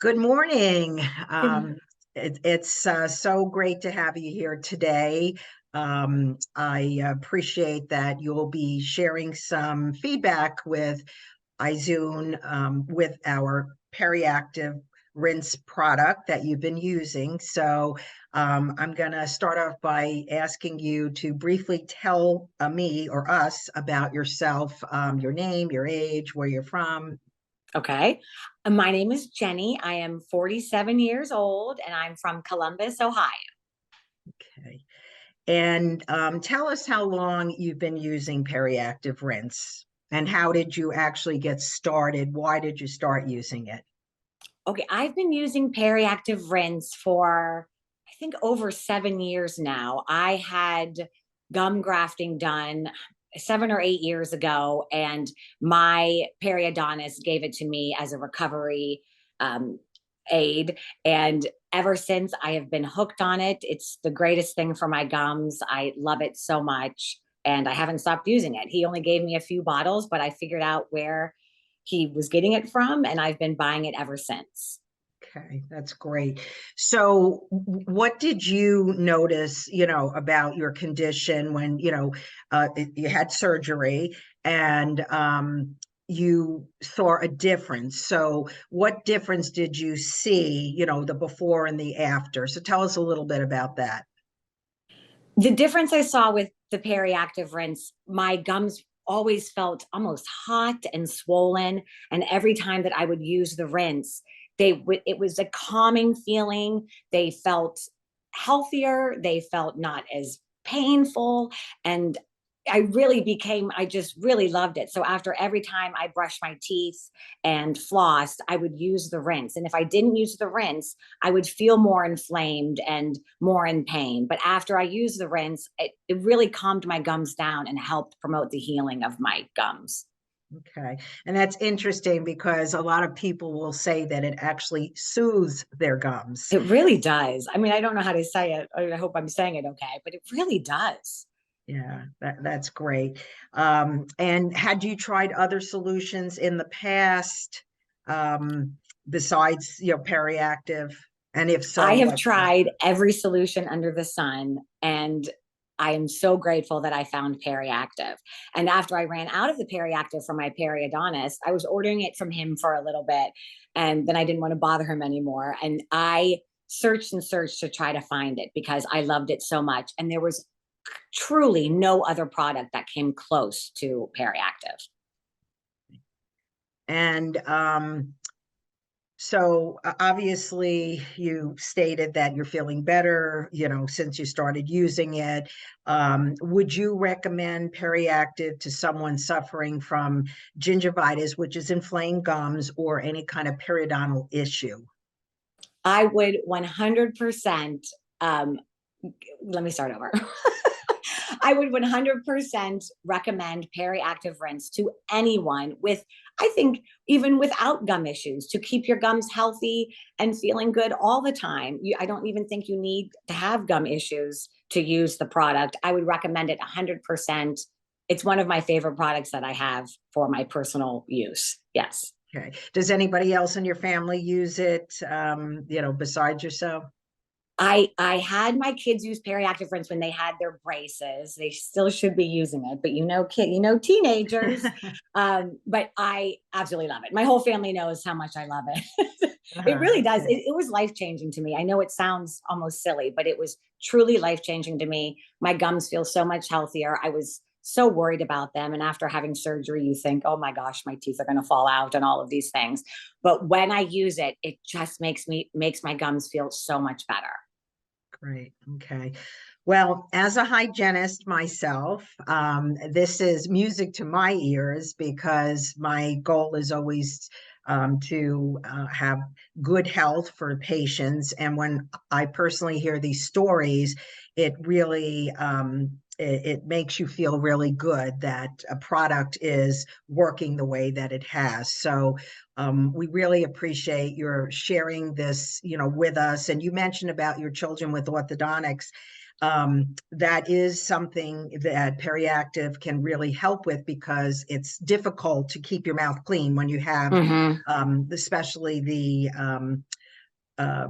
Good morning. Good. It's so great to have you here today. I appreciate that you'll be sharing some feedback with Izune with our PeriActive Rinse product that you've been using. So I'm going to start off by asking you to briefly tell me or us about yourself, your name, your age, where you're from. Okay. My name is Jenny. I am 47 years old and I'm from Columbus, Ohio. Okay. And tell us how long you've been using PeriActive Rinse and how did you actually get started? Why did you start using it? Okay. I've been using PeriActive Rinse for, I think, over 7 years now. I had gum grafting done 7 or 8 years ago, and my periodontist gave it to me as a recovery um, aid. And ever since, I have been hooked on it. It's the greatest thing for my gums. I love it so much, and I haven't stopped using it. He only gave me a few bottles, but I figured out where he was getting it from, and I've been buying it ever since. Okay, that's great. So, what did you notice, about your condition when, you had surgery and you saw a difference? So, what difference did you see, the before and the after? So, tell us a little bit about that. The difference I saw with the periactive rinse, my gums always felt almost hot and swollen. And every time that I would use the rinse, it was a calming feeling. They felt healthier. They felt not as painful. And I just really loved it. So after every time I brushed my teeth and flossed, I would use the rinse. And if I didn't use the rinse, I would feel more inflamed and more in pain. But after I used the rinse, it really calmed my gums down and helped promote the healing of my gums. Okay. And that's interesting because a lot of people will say that it actually soothes their gums. It really does. I mean, I don't know how to say it. I hope I'm saying it okay, but it really does. Yeah, that's great. And had you tried other solutions in the past, besides, PeriActive? And if so, I have what? tried every solution under the sun, and I am so grateful that I found PeriActive. And after I ran out of the PeriActive from my periodontist, I was ordering it from him for a little bit, and then I didn't want to bother him anymore. And I searched and searched to try to find it because I loved it so much. And there was truly no other product that came close to PeriActive. And so obviously you stated that you're feeling better, since you started using it. Would you recommend PeriActive to someone suffering from gingivitis, which is inflamed gums, or any kind of periodontal issue? I would 100%. Let me start over. I would 100% recommend PeriActive Rinse to anyone with, I think, even without gum issues, to keep your gums healthy and feeling good all the time. I don't even think you need to have gum issues to use the product. I would recommend it 100%. It's one of my favorite products that I have for my personal use. Yes. Okay. Does anybody else in your family use it, besides yourself? I had my kids use PeriActive Rinse when they had their braces. They still should be using it, but teenagers. But I absolutely love it. My whole family knows how much I love it. It really does. Okay. It was life changing to me. I know it sounds almost silly, but it was truly life changing to me. My gums feel so much healthier. I was so worried about them, and after having surgery, you think, oh my gosh, my teeth are going to fall out and all of these things. But when I use it, it just makes my gums feel so much better. Great. Okay. Well, as a hygienist myself, this is music to my ears because my goal is always to have good health for patients. And when I personally hear these stories, it really it makes you feel really good that a product is working the way that it has. So we really appreciate your sharing this, with us. And you mentioned about your children with orthodontics. that is something that PeriActive can really help with, because it's difficult to keep your mouth clean when you have, especially the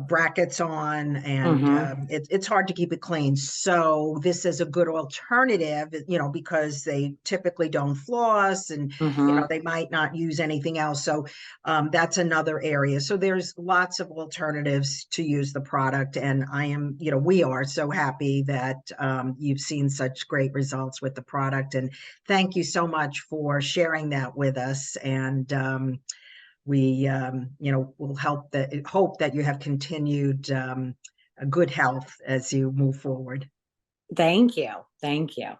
brackets on, and it's hard to keep it clean. So this is a good alternative, because they typically don't floss, and they might not use anything else. So that's another area. So there's lots of alternatives to use the product, and we are so happy that you've seen such great results with the product. And thank you so much for sharing that with us. And we will hope that you have continued good health as you move forward. Thank you. Thank you.